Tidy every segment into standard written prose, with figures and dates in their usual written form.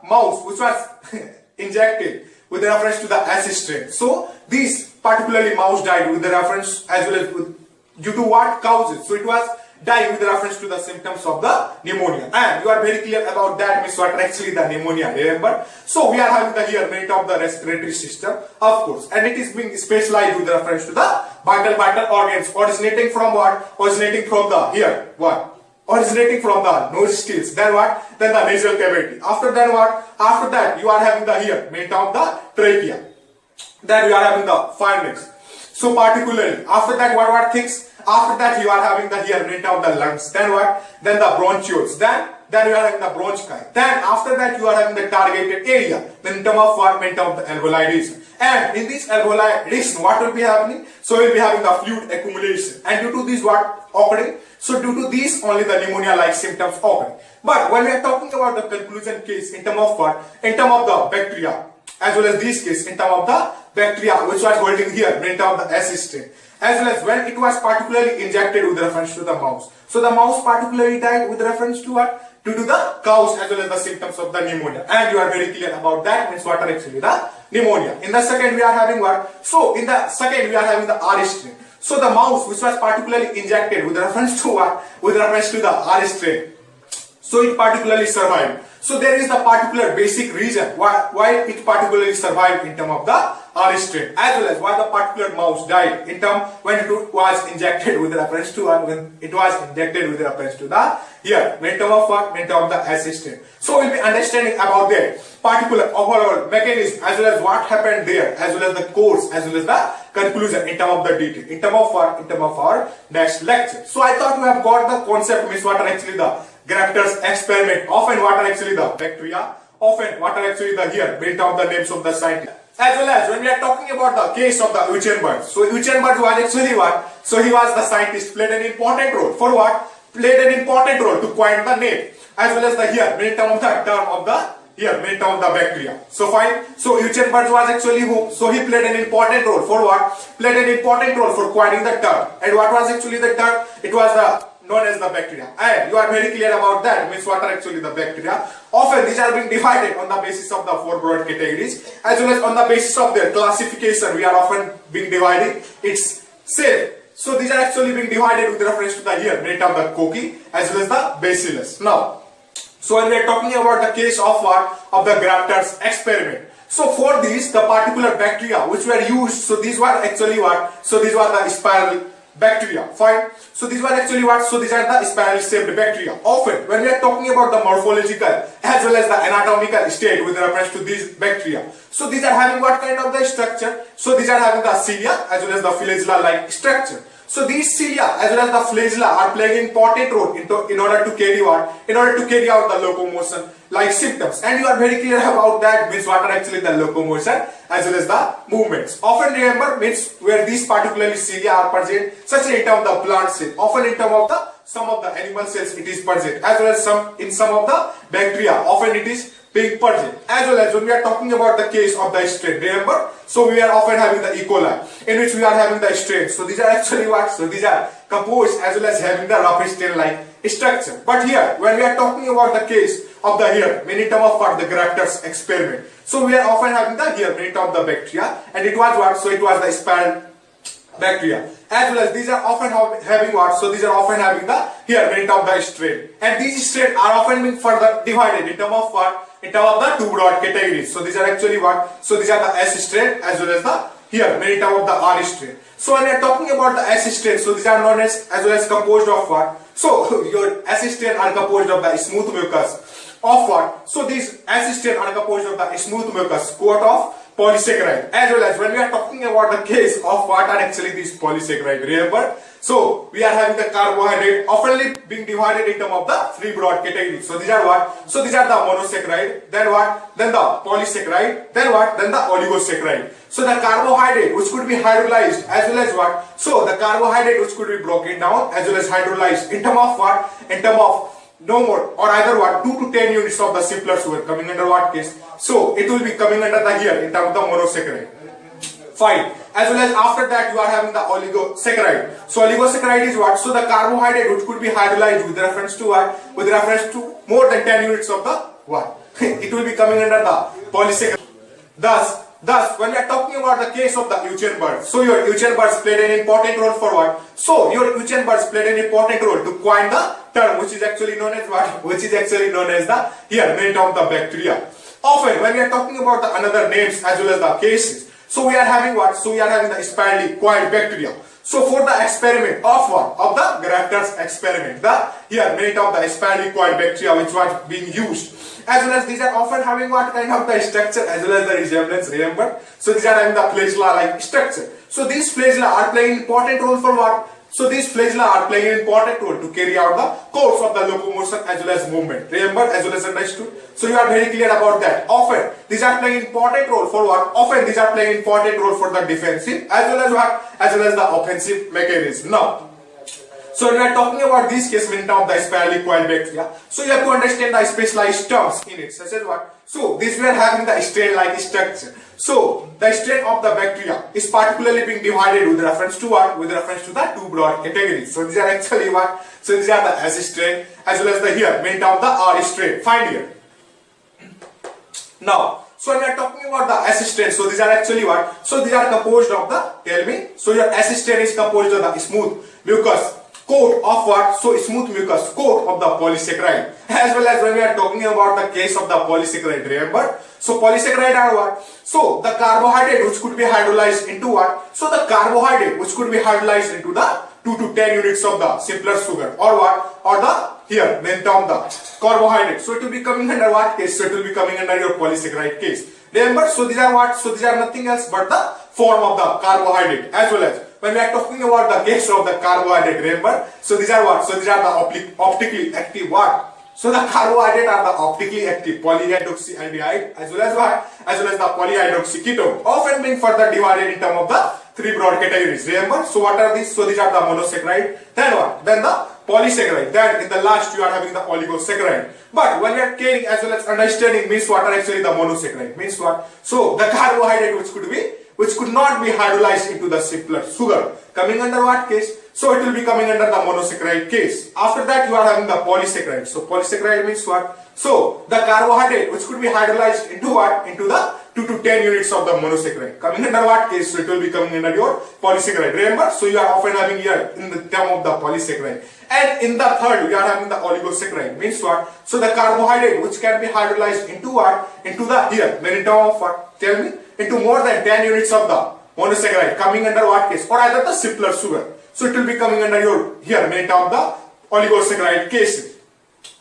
mouse which was injected with reference to the S strain. So these particularly mouse died with the reference as well as due to what causes? So it was died with reference to the symptoms of the pneumonia, and you are very clear about that means what actually the pneumonia, remember? So we are having the here rate of the respiratory system, of course, and it is being specialized with reference to the vital organs originating from what? Originating from the here what? Originating from the nostrils, then what? Then the nasal cavity. After that what? After that you are having the here mate of the trachea. Then you are having the pharynx. So particularly after that what things? After that you are having the here mate of the lungs. Then what? Then the bronchioles. Then you are having the bronchi. Then after that you are having the targeted area. Then in terms of formation of the alveoli region. And in this alveoli region, what will be happening? So we will be having the fluid accumulation. And due to this what occurring? So due to this only the pneumonia-like symptoms occurring. But when we are talking about the conclusion case in terms of what? In terms of the bacteria, as well as this case in terms of the bacteria which was holding here in terms of the S strain, as well as when it was particularly injected with reference to the mouse. So the mouse particularly died with reference to what? Due to the cause as well as the symptoms of the pneumonia. And you are very clear about that means what are actually the pneumonia. In the second we are having what? So in the second we are having the R strain. So the mouse which was particularly injected with reference to what? With reference to the R strain. So it particularly survived. So there is the particular basic reason why it particularly survived in terms of the R strain, as well as why the particular mouse died in terms when it was injected with reference to when it was injected with reference to the here in terms of what? In terms of the S strain. So we'll be understanding about that particular overall mechanism as well as what happened there, as well as the course, as well as the conclusion in terms of the detail, in terms of what? In terms of our next lecture. So I thought you have got the concept means what are actually the Griffith's experiment, often what are actually the bacteria, often what are actually the here built of the names of the scientists. As well as when we are talking about the case of the Aiims. So Aiims was actually what? So he was the scientist, played an important role. For what? Played an important role to coin the name, as well as the here main term of the main term of the bacteria. So fine. So Aiims was actually who? So he played an important role. For what? Played an important role for coining the term. And what was actually the term? It was the known as the bacteria, and you are very clear about that means what are actually the bacteria. Often these are being divided on the basis of the four broad categories, as well as on the basis of their classification we are often being dividing its cell. So these are actually being divided with reference to the here rate of the Cocci as well as the Bacillus. Now, so when we are talking about the case of what? Of the Griffith's experiment. So for these the particular bacteria which were used, so these were actually what? So these were the spiral bacteria, fine. So these were actually what? So these are the spiral shaped bacteria. Often when we are talking about the morphological as well as the anatomical state with reference to these bacteria, so these are having what kind of the structure? So these are having the cilia as well as the flagella like structure. So these cilia as well as the flagella are playing an important role in order to carry what? In order to carry out the locomotion like symptoms. And you are very clear about that means what are actually the locomotion as well as the movements. Often remember means where these particularly cilia are present, such in terms of the plant cell. Often in terms of the some of the animal cells it is present, as well as some of the bacteria. Often it is being present, as well as when we are talking about the case of the strain, remember, so we are often having the E. coli in which we are having the strain. So these are actually what? So these are composed as well as having the rough strain like structure. But here when we are talking about the case of the here in terms of what? The Griffith's experiment, so we are often having the here in terms of the bacteria, and it was what? So it was the spiral bacteria, as well as these are often having what? So these are often having the here in terms of the strain, and these strains are often being further divided in terms of what? In terms of the two broad categories. So these are actually what? So these are the S strain as well as the here in terms of the R strain. So when we are talking about the S strain, so these are known as well as composed of what? So your S strain are composed of the smooth mucus of what? So these S strain are composed of the smooth mucus coat of polysaccharide, as well as when we are talking about the case of what are actually these polysaccharide, remember, so we are having the carbohydrate oftenly being divided in terms of the three broad categories. So these are what? So these are the monosaccharide, then what? Then the polysaccharide, then what? Then the oligosaccharide. So the carbohydrate which could be hydrolyzed as well as what? So the carbohydrate which could be broken down as well as hydrolyzed in terms of what? In terms of no more or either what? 2 to 10 units of the simpler sugar coming under what case? So it will be coming under the here in terms of the monosaccharide. Fine. As well as after that you are having the oligosaccharide. So oligosaccharide is what? So the carbohydrate which could be hydrolyzed with reference to what? With reference to more than 10 units of the what? it will be coming under the polysaccharide. Thus, when we are talking about the case of the Eugenberg, so your Eugenberg played an important role for what? So your Eugenberg played an important role to coin the term, which is actually known as what? Which is actually known as the ment of the bacteria. Often, when we are talking about the another names as well as the cases, so we are having what? So we are having the spirally coiled bacteria. So for the experiment of what? Of the Grafter's experiment, the ment of the spirally coiled bacteria which was being used, as well as these are often having what kind of the structure as well as the resemblance, remember? So these are having the flagella like structure. So these flagella are playing important role for what? So these flagella are playing an important role to carry out the course of the locomotion as well as movement. Remember, as well as understood. So you are very clear about that. Often these are playing important role for what? Often these are playing important role for the defensive as well as what? As well as the offensive mechanism. Now, so when we are talking about this case in terms of the spirally coiled bacteria, so you have to understand the specialized terms in it, such as what? So this we are having the strain-like structure. So the strain of the bacteria is particularly being divided with reference to what? With reference to the two broad categories. So these are actually what? So these are the S strain as well as the in terms of the R strain. Find here. Now, so when we are talking about the S strain, so these are actually what? So these are composed of the, tell me. So your S strain is composed of the smooth mucus coat of what? So smooth mucus coat of the polysaccharide, as well as when we are talking about the case of the polysaccharide, remember? So polysaccharide are what? So the carbohydrate which could be hydrolyzed into what? So the carbohydrate which could be hydrolyzed into the 2 to 10 units of the simpler sugar, or what? Or the in term the carbohydrate. So it will be coming under what case? So it will be coming under your polysaccharide case. Remember? So these are what? So these are nothing else but the form of the carbohydrate, as well as when we are talking about the case of the carbohydrate, remember? So these are what? So these are the optically active what? So the carbohydrate are the optically active polyhydroxyaldehyde as well as what? As well as the polyhydroxyketone, often being further divided in terms of the three broad categories. Remember? So what are these? So these are the monosaccharide. Then what? Then the polysaccharide. Then in the last you are having the oligosaccharide. But when you are caring as well as understanding means what are actually the monosaccharide? Means what? So the carbohydrate which could not be hydrolyzed into the simpler sugar, coming under what case? So it will be coming under the monosaccharide case. After that you are having the polysaccharide. So polysaccharide means what? So the carbohydrate which could be hydrolyzed into what? Into the 2 to 10 units of the monosaccharide, coming under what case? So it will be coming under your polysaccharide, remember? So you are often having here in the term of the polysaccharide. And in the third we are having the oligosaccharide, means what? So the carbohydrate which can be hydrolyzed into what? Into the in term of what? Tell me. Into more than 10 units of the monosaccharide, coming under what case? Or either the simpler sugar. So it will be coming under your in term of the oligosaccharide case.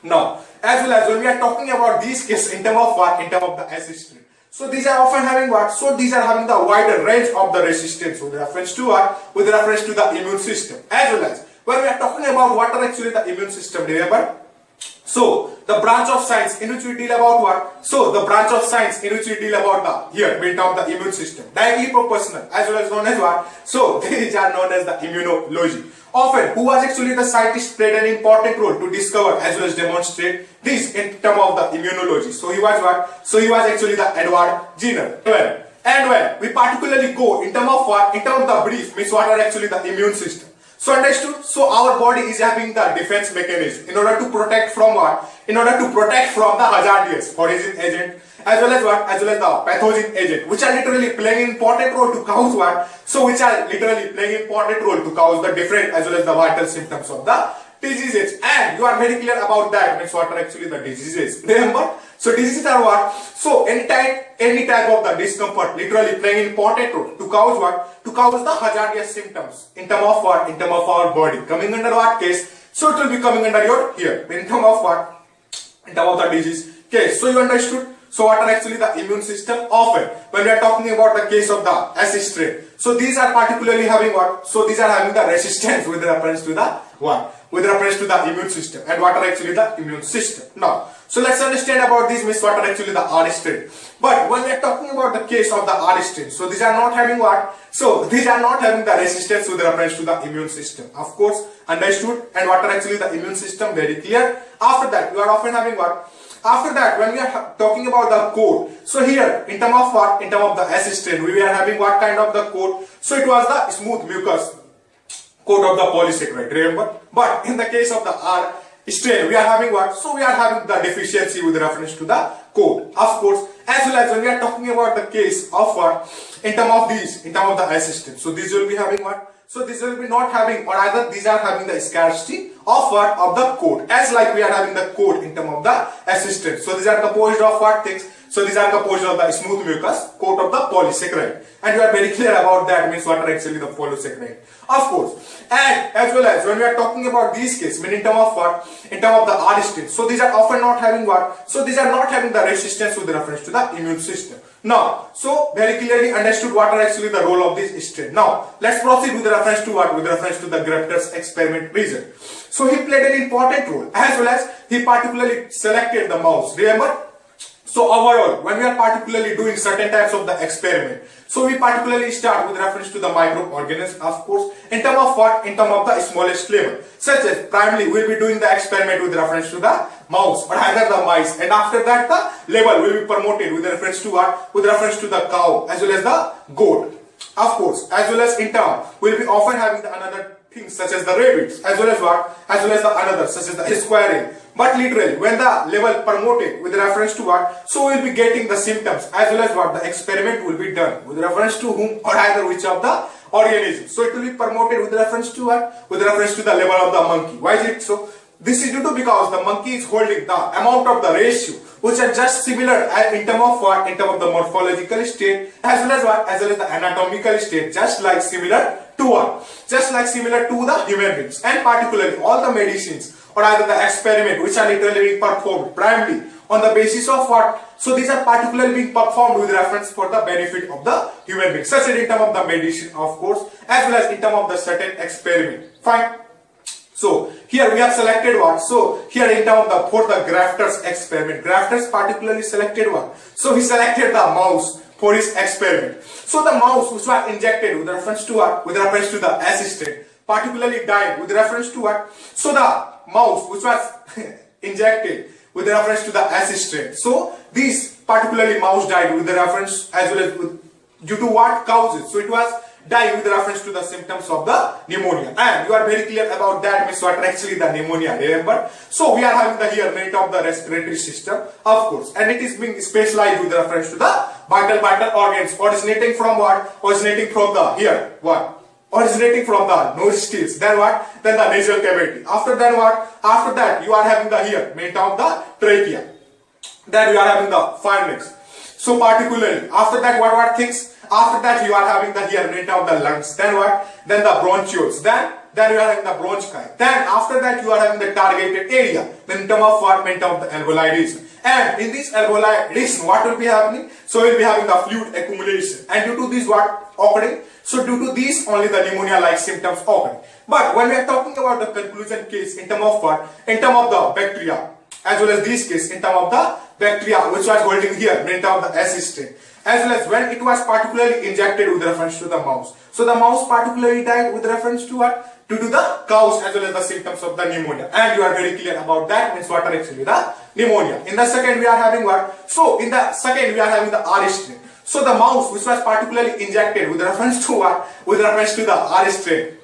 Now, as well as when we are talking about these cases in term of what? In term of the S strain. So these are often having what? So these are having the wider range of the resistance with reference to what? With reference to the immune system. As well as when we are talking about what are actually the immune system, remember? So the branch of science in which we deal about what? So the branch of science in which we deal about the in terms of the immune system, directly proportional as well as known as what? So these are known as the immunology. Often, who was actually the scientist played an important role to discover as well as demonstrate this in terms of the immunology. So he was what? So he was actually the Edward Jenner. And when we particularly go in terms of what? In terms of the brief, means what are actually the immune system. So understood? So our body is having the defense mechanism in order to protect from what? In order to protect from the hazardous foreign agent as well as what? As well as the pathogen agent, which are literally playing an important role to cause what? So which are literally playing an important role to cause the different as well as the vital symptoms of the diseases. And you are very clear about that, means what are actually the diseases. Remember? So diseases are what? So any type of the discomfort literally playing an important role to cause what? To cause the hazardous symptoms in terms of what? In terms of our body. Coming under what case? So it will be coming under your here. In terms of what? In terms of the disease case. So you understood? So what are actually the immune system? Often when we are talking about the case of the S strain, so these are particularly having what? So these are having the resistance with reference to the what? With reference to the immune system. And what are actually the immune system? Now, so let's understand about these, means what are actually the R strain. But when we are talking about the case of the R strain, so these are not having what? So these are not having the resistance with reference to the immune system. Of course, understood. And what are actually the immune system? Very clear. After that, you are often having what? After that, when we are talking about the code, so here in terms of what? In terms of the S strain, we are having what kind of the code? So it was the smooth mucus coat of the polysaccharide, remember? But in the case of the R strain, we are having what? So we are having the deficiency with reference to the code, of course, as well as when we are talking about the case of what? In terms of these, in terms of the assistant. So these will be having what? So this will be not having, or either these are having the scarcity of what? Of the code, as like we are having the code in terms of the assistant. So these are composed of what things? So these are composed of the smooth mucus coat of the polysaccharide, and you are very clear about that, means what are actually the polysaccharide, of course. And as well as when we are talking about these cases, mean in terms of what? In terms of the R strain. So these are often not having what? So these are not having the resistance with reference to the immune system. Now, so very clearly understood what are actually the role of this strain. Now, let's proceed with reference to what? With reference to the Griffith's experiment result. So he played an important role, as well as he particularly selected the mouse. Remember? So overall, when we are particularly doing certain types of the experiment, so we particularly start with reference to the microorganisms, of course, in terms of what? In terms of the smallest level, such as primarily we'll be doing the experiment with reference to the mouse or either the mice, and after that the level will be promoted with reference to what? With reference to the cow as well as the goat, of course, as well as in term we'll be often having the another things such as the rabbits, as well as what? As well as the another such as the squirrel. But literally, when the level promoted with reference to what? So we'll be getting the symptoms, as well as what? The experiment will be done with reference to whom or either which of the organisms. So it will be promoted with reference to what? With reference to the level of the monkey. Why is it so? This is due to because the monkey is holding the amount of the ratio which are just similar in terms of what? In terms of the morphological state, as well as what? As well as the anatomical state, just like similar to what? Just like similar to the human beings, and particularly all the medicines or either the experiment which are literally being performed primarily on the basis of what? So these are particularly being performed with reference for the benefit of the human being, such as in terms of the medicine, of course, as well as in terms of the certain experiment. Fine. So here we have selected what? So here in terms of the for the Griffith's experiment, Griffith particularly selected what? So he selected the mouse for his experiment. So the mouse which was injected with reference to what? With reference to the assistant, particularly died with reference to what? So the mouse which was injected with reference to the assistant. So these particularly mouse died with the reference as well as with, due to what causes? So it was die with reference to the symptoms of the pneumonia, and you are very clear about that, means what actually the pneumonia, remember? So we are having the here Neet of the respiratory system, of course, and it is being specialized with reference to the vital organs, originating from what? Originating from the here what? Originating from the nostrils, then what? Then the nasal cavity. After then what? After that you are having the here Neet of the trachea, then you are having the pharynx. So particularly after that what things? After that you are having the here Neet of the lungs, then what? Then the bronchioles, then you are having the bronchi, then after that you are having the targeted area, then in terms of what? In terms of the alveoli region, and in this alveoli region what will be happening? So we will be having the fluid accumulation, and due to this what occurring? So due to these only the pneumonia like symptoms occurring. But when we are talking about the conclusion case in terms of what? In terms of the bacteria, as well as this case in terms of the bacteria which was holding here in terms of the assistant, as well as when it was particularly injected with reference to the mouse. So the mouse particularly died with reference to what? Due to the cows as well as the symptoms of the pneumonia, and you are very clear about that, means what are actually the pneumonia. In the second we are having what? So in the second we are having the R strain. So the mouse which was particularly injected with reference to what? With reference to the R strain,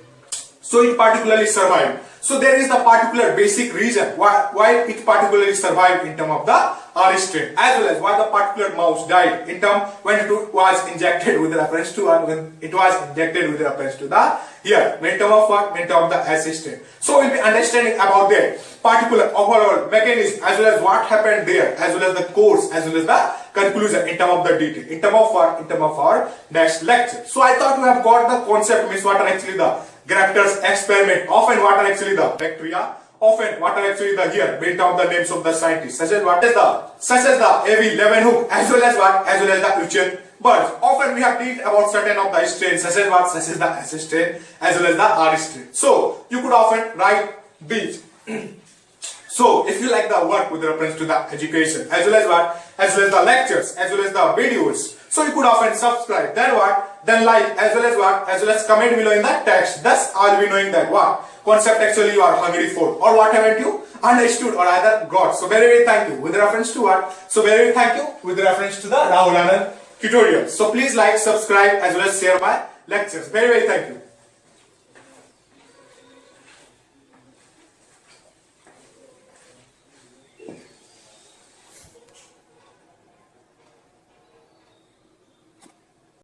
so it particularly survived. So there is the particular basic reason why it particularly survived in terms of the R strain, as well as why the particular mouse died in term when it was injected with reference to when it was injected with reference to the here in term of what? In term of the assistant. So we'll be understanding about that particular overall mechanism as well as what happened there, as well as the course, as well as the conclusion in term of the detail, in term of what? In term of our next lecture. So I thought you have got the concept, means what are actually the Griffith's experiment, often what are actually the bacteria, often what are actually the here in terms of the names of the scientists, such as what is the AV Leeuwenhoek, as well as what? As well as the Uchen birds. Often we have read about certain of the strains, such as what? Such as the S strain as well as the R strain. So you could often write these. So if you like the work with reference to the education, as well as what? As well as the lectures, as well as the videos, so you could often subscribe, then what? Then like, as well as what? As well as comment below in the text. Thus I will be knowing that what concept actually you are hungry for, or what haven't you understood or either got. So very thank you with reference to what? So very thank you with reference to the Rahul Anand tutorial. So please like, subscribe, as well as share my lectures. Very thank you.